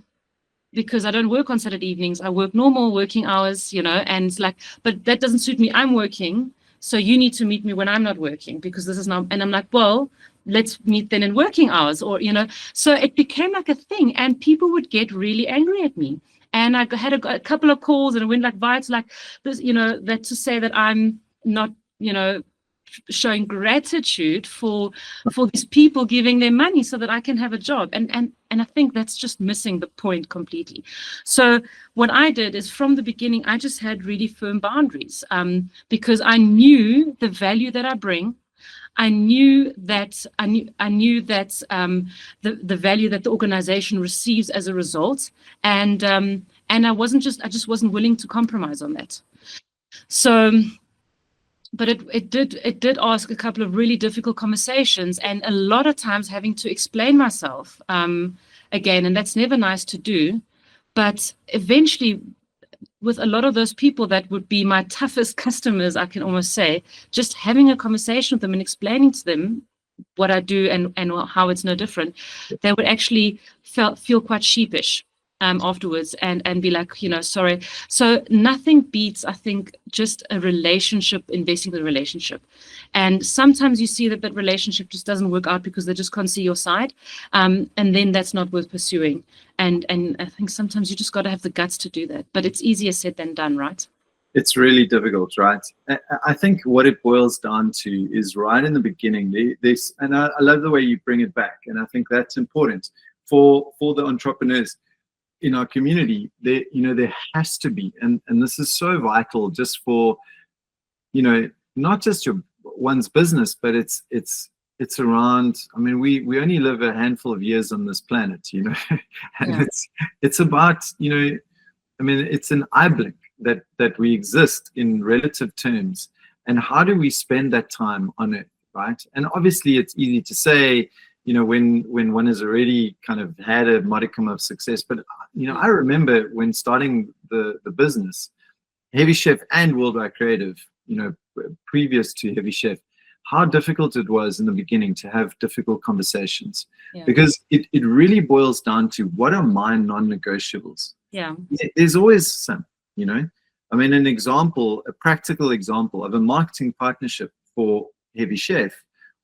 because I don't work on Saturday evenings. I work normal working hours, you know, and like, but that doesn't suit me. I'm working. So you need to meet me when I'm not working, because this is not, and I'm like, well, let's meet then in working hours, or, you know. So it became like a thing, and people would get really angry at me. And I had a couple of calls, and it went like viral, like this, you know, that to say that I'm not, you know, showing gratitude for these people giving their money so that I can have a job. And I think that's just missing the point completely. So what I did is, from the beginning, I just had really firm boundaries, because I knew the value that I bring. I knew that the value that the organization receives as a result, and I just wasn't willing to compromise on that. So, but it did ask a couple of really difficult conversations, and a lot of times having to explain myself again, and that's never nice to do. But eventually, with a lot of those people that would be my toughest customers, I can almost say, just having a conversation with them and explaining to them what I do and how it's no different, they would actually feel quite sheepish afterwards and be like, you know, sorry. So nothing beats, I think, just a relationship, investing in the relationship. And sometimes you see that relationship just doesn't work out because they just can't see your side. And then that's not worth pursuing. And I think sometimes you just got to have the guts to do that. But it's easier said than done, right? It's really difficult, right? I think what it boils down to is right in the beginning, and I love the way you bring it back. And I think that's important for the entrepreneurs in our community. There has to be, and this is so vital just for, you know, not just one's business, but it's around, I mean, we only live a handful of years on this planet, you know, and yeah. It's about, you know, I mean, it's an eye blink that we exist in relative terms, and how do we spend that time on it, right? And obviously it's easy to say, you know, when one has already kind of had a modicum of success. But, you know, I remember when starting the business, Heavy Chef and Worldwide Creative, you know, previous to Heavy Chef, how difficult it was in the beginning to have difficult conversations, because it really boils down to, what are my non-negotiables? Yeah, there's always some, you know. I mean, a practical example of a marketing partnership for Heavy Chef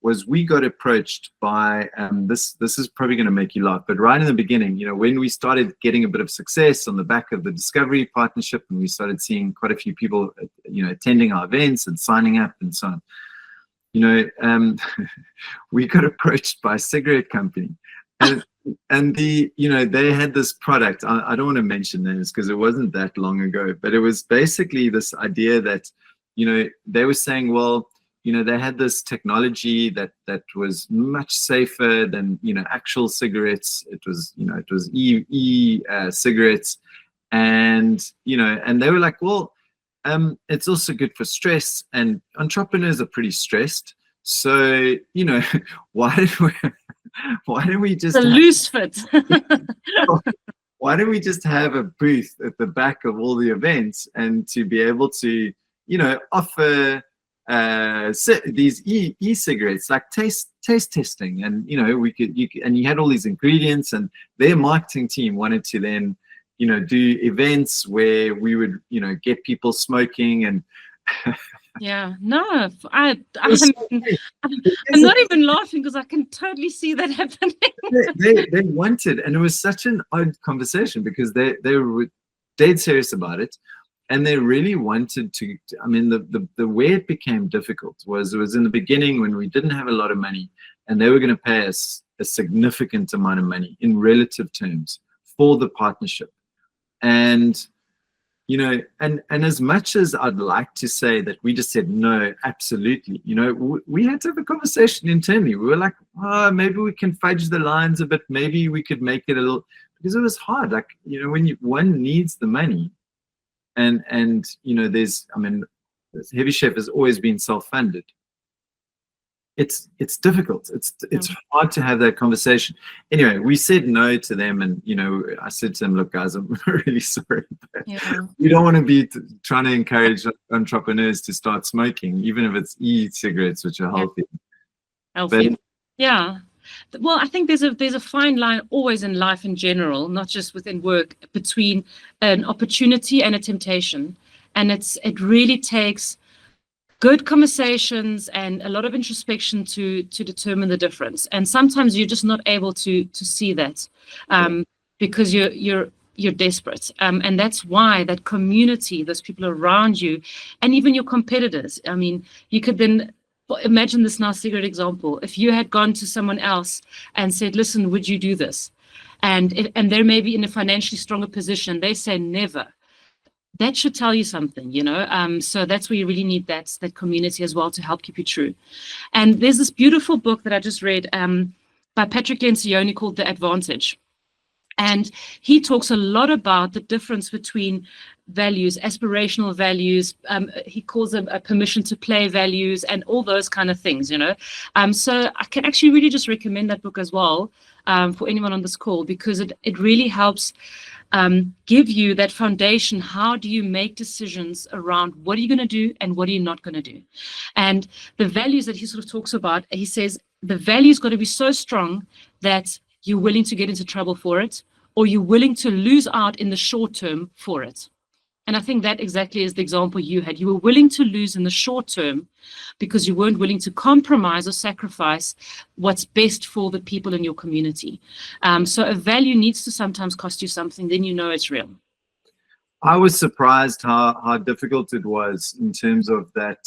was, we got approached by, this is probably going to make you laugh, but right in the beginning, you know, when we started getting a bit of success on the back of the Discovery partnership, and we started seeing quite a few people, you know, attending our events and signing up and so on, you know, we got approached by a cigarette company, and you know, they had this product. I don't want to mention names because it wasn't that long ago, but it was basically this idea that, you know, they were saying, well, you know, they had this technology that was much safer than, you know, actual cigarettes. It was, you know, it was cigarettes, and, you know, and they were like, well, it's also good for stress, and entrepreneurs are pretty stressed. So, you know, why don't we just a loose fit? why don't we just have a booth at the back of all the events, and to be able to, offer these e-cigarettes, like taste testing, and and you had all these ingredients, and their marketing team wanted to then do events where we would get people smoking. And yeah, no, I'm not even laughing, because I can totally see that happening. they wanted, and it was such an odd conversation, because they were dead serious about it. And they really wanted to, I mean, the way it became difficult was in the beginning, when we didn't have a lot of money, and they were going to pay us a significant amount of money in relative terms for the partnership. And, and as much as I'd like to say that we just said, no, absolutely, we had to have a conversation internally. We were like, oh, maybe we can fudge the lines a bit. Maybe we could make it a little, because it was hard. Like, when one needs the money, and Heavy Chef has always been self-funded. It's difficult. It's hard to have that conversation. Anyway, we said no to them, and I said to them, look, guys, I'm really sorry, but we don't want to be trying to encourage entrepreneurs to start smoking, even if it's e-cigarettes, which are healthy. But, yeah. Well, I think there's a fine line always in life in general, not just within work, between an opportunity and a temptation. And it really takes good conversations and a lot of introspection to determine the difference. And sometimes you're just not able to see that because you're desperate. And that's why that community, those people around you, and even your competitors. I mean, you could then imagine this now cigarette example. If you had gone to someone else and said, listen, would you do this? And they're maybe in a financially stronger position, they say never. That should tell you something, So that's where you really need that community as well to help keep you true. And there's this beautiful book that I just read by Patrick Lencioni called The Advantage. And he talks a lot about the difference between values, aspirational values. He calls them a permission to play values, and all those kind of things, So I can actually really just recommend that book as well for anyone on this call, because it really helps give you that foundation. How do you make decisions around what are you going to do and what are you not going to do? And the values that he sort of talks about, he says the value's got to be so strong that you're willing to get into trouble for it, or you're willing to lose out in the short term for it. And I think that exactly is the example you had. You were willing to lose in the short term because you weren't willing to compromise or sacrifice what's best for the people in your community. So a value needs to sometimes cost you something, then it's real. I was surprised how difficult it was in terms of that,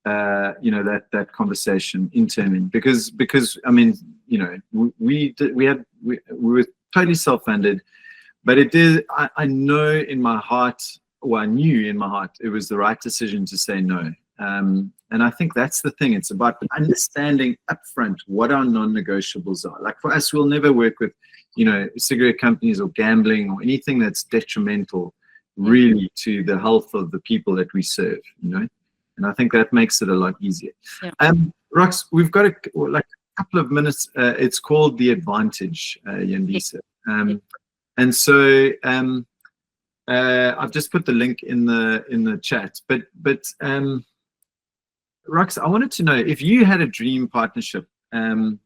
that conversation internally, because I mean, we were totally self-funded. But it did. I know in my heart, or I knew in my heart, it was the right decision to say no. And I think that's the thing. It's about understanding upfront what our non-negotiables are. Like for us, we'll never work with, cigarette companies or gambling or anything that's detrimental, really, to the health of the people that we serve. And I think that makes it a lot easier. Yeah. Rox, we've got a couple of minutes. It's called The Advantage, Yandisa. And so I've just put the link in the chat. But Rox, I wanted to know if you had a dream partnership, that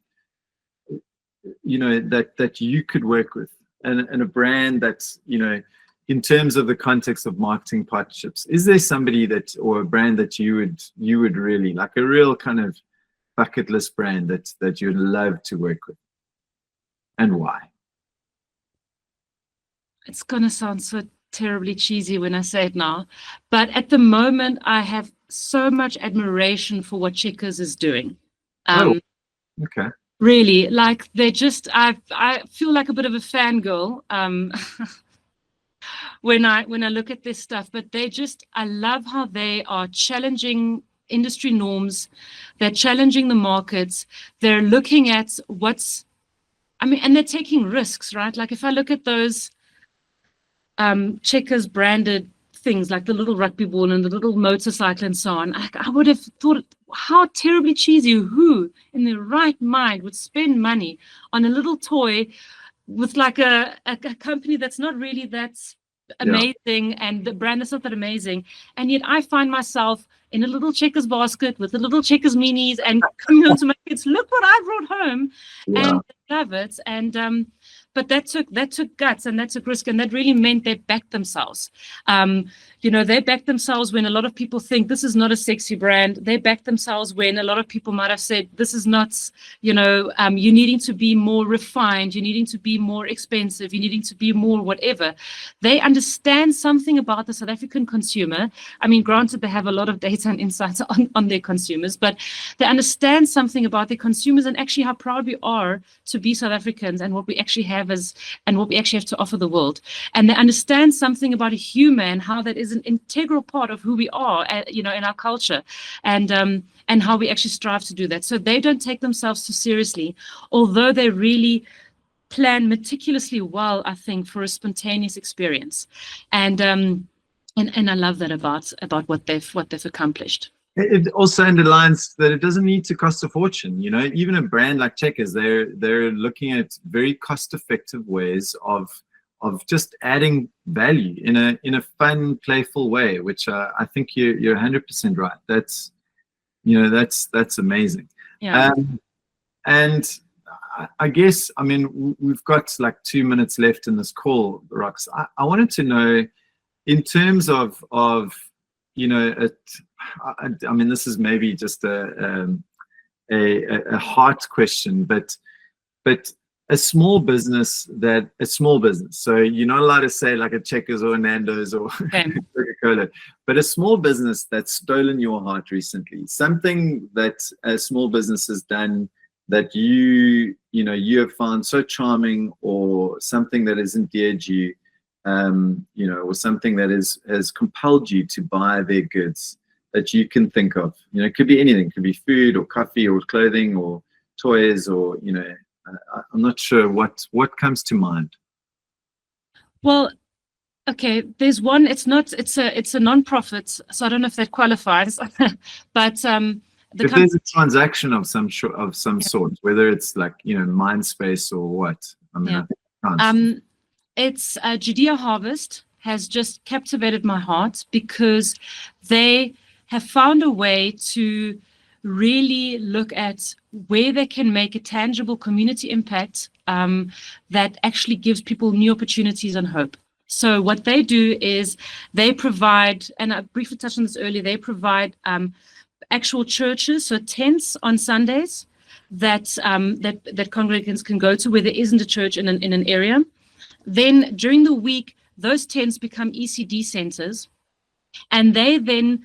you could work with, and a brand that's, in terms of the context of marketing partnerships, is there somebody or a brand that you would really like, a real kind of bucket list brand that you'd love to work with, and why? It's going to sound so terribly cheesy when I say it now, but at the moment, I have so much admiration for what Checkers is doing. Okay. Really, like I feel like a bit of a fangirl when I look at this stuff, but I love how they are challenging industry norms. They're challenging the markets. They're looking at and they're taking risks, right? Like if I look at those Checkers branded things like the little rugby ball and the little motorcycle and so on, I would have thought, how terribly cheesy. Who in their right mind would spend money on a little toy with like a company that's not really that amazing, and the brand is not that amazing, and yet I find myself in a little Checkers basket with the little Checkers minis and coming home to my kids, look what I brought home, and they love it. And but that took guts, and that took risk, and that really meant they backed themselves. They backed themselves when a lot of people think this is not a sexy brand. They backed themselves when a lot of people might have said this is not, you're needing to be more refined, you're needing to be more expensive, you're needing to be more whatever. They understand something about the South African consumer. I mean, granted, they have a lot of data and insights on their consumers, but they understand something about their consumers and actually how proud we are to be South Africans and what we actually have and what we actually have to offer the world. And they understand something about a human, how that is an integral part of who we are, in our culture, and how we actually strive to do that. So they don't take themselves too seriously, although they really plan meticulously well, I think, for a spontaneous experience. And I love that about what they've accomplished. It also underlines that it doesn't need to cost a fortune. Even a brand like Checkers, they're looking at very cost-effective ways of just adding value in a fun, playful way, which I think you're 100% right. That's amazing. Yeah. And I guess, I mean, we've got like 2 minutes left in this call, Rox. I wanted to know, in terms of I mean, this is maybe just a heart question, but a small business. So you're not allowed to say like a Checkers or a Nando's or Coca-Cola, but a small business that's stolen your heart recently, something that a small business has done that you have found so charming, or something that has endeared you, or something that has compelled you to buy their goods that you can think of. It could be anything. It could be food or coffee or clothing or toys, or I'm not sure what comes to mind. Well, okay, there's one. It's a non-profit, so I don't know if that qualifies. But if there's a transaction of some sort, whether it's like Mindspace or what, I mean, I can't. It's Judea Harvest has just captivated my heart, because they have found a way to really look at where they can make a tangible community impact that actually gives people new opportunities and hope. So what they do is they provide, and I briefly touched on this earlier, they provide actual churches, so tents on Sundays that congregants can go to where there isn't a church in an area. Then during the week, those tents become ECD centers, and they then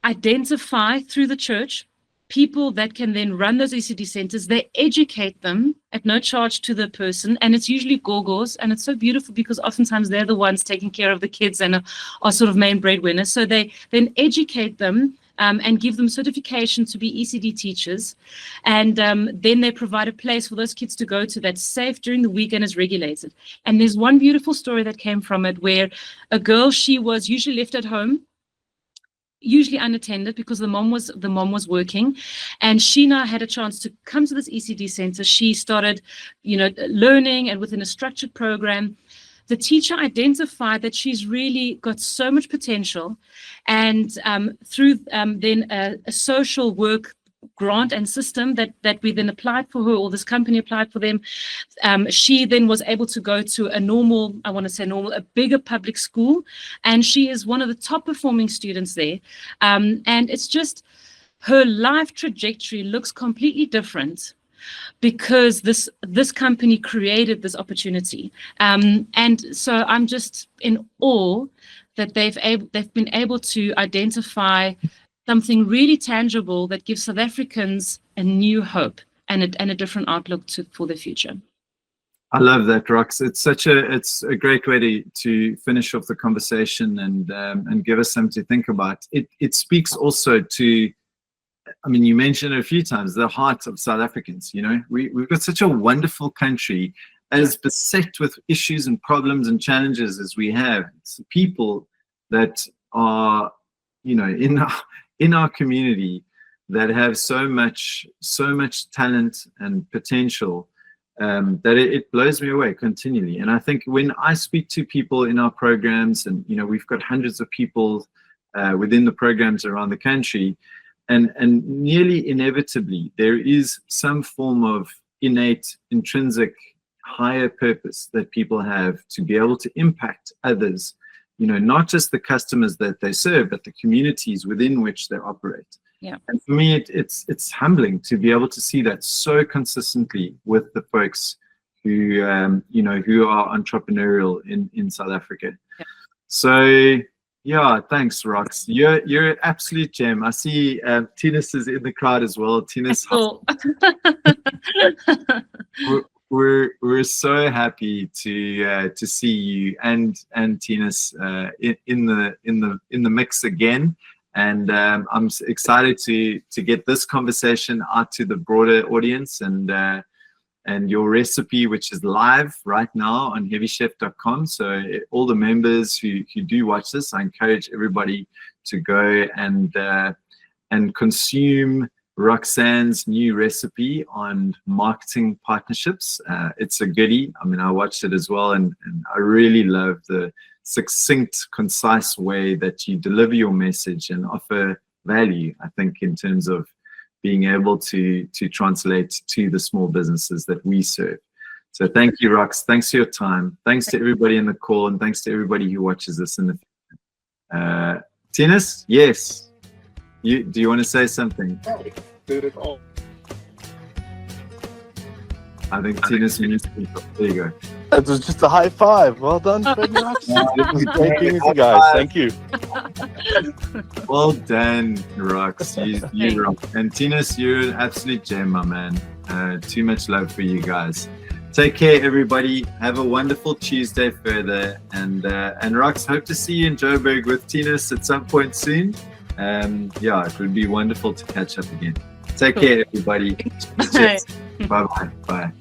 identify through the church people that can then run those ECD centers. They educate them at no charge to the person, and it's usually gorgors, and it's so beautiful because oftentimes they're the ones taking care of the kids and are sort of main breadwinners. So they then educate them and give them certification to be ECD teachers. And then they provide a place for those kids to go to that's safe during the week and is regulated. And there's one beautiful story that came from it, where a girl, she was usually left at home, usually unattended, because the mom was working, and she now had a chance to come to this ECD center. She started, learning, and within a structured program, the teacher identified that she's really got so much potential, and through then a social work grant and system that we then applied for her, or this company applied for them, she then was able to go to a bigger public school, and she is one of the top performing students there. And it's just, her life trajectory looks completely different because this company created this opportunity. And so I'm just in awe that they've been able to identify something really tangible that gives South Africans a new hope and a different outlook for the future. I love that, Rox. It's a great way to finish off the conversation and give us something to think about. It speaks also to, I mean, you mentioned it a few times, the heart of South Africans. We've got such a wonderful country, as beset with issues and problems and challenges as we have. It's people that are, in our community that have so much talent and potential, that it blows me away continually. And I think when I speak to people in our programs, and we've got hundreds of people within the programs around the country, and nearly inevitably there is some form of innate, intrinsic, higher purpose that people have to be able to impact others, not just the customers that they serve, but the communities within which they operate. Yeah. And for me, it's humbling to be able to see that so consistently with the folks who who are entrepreneurial in South Africa. Yeah. So yeah, thanks, Rox. You're an absolute gem. I see Tinus is in the crowd as well. Tinus, we're so happy to see you and Tinus in the mix again. And I'm excited to get this conversation out to the broader audience, and your recipe, which is live right now on heavychef.com. So all the members who do watch this, I encourage everybody to go and consume Roxanne's new recipe on marketing partnerships. It's a goodie. I mean, I watched it as well, and I really love the succinct, concise way that you deliver your message and offer value, I think, in terms of being able to translate to the small businesses that we serve. So thank you, Rox. Thanks for your time. Thanks to everybody in the call, and thanks to everybody who watches this in the future. Tinus, yes. Do you want to say something? I think Tinus needs to speak up. There you go. That was just a high five. Well done, Fred and Roxanne. Great things, you guys. Thank you. Well done, Rox. You rock. And Tinus, you're an absolute gem, my man. Too much love for you guys. Take care, everybody. Have a wonderful Tuesday further. And Rox, hope to see you in Joburg with Tinus at some point soon. Yeah, it would be wonderful to catch up again. Take care, everybody. Bye-bye. Bye.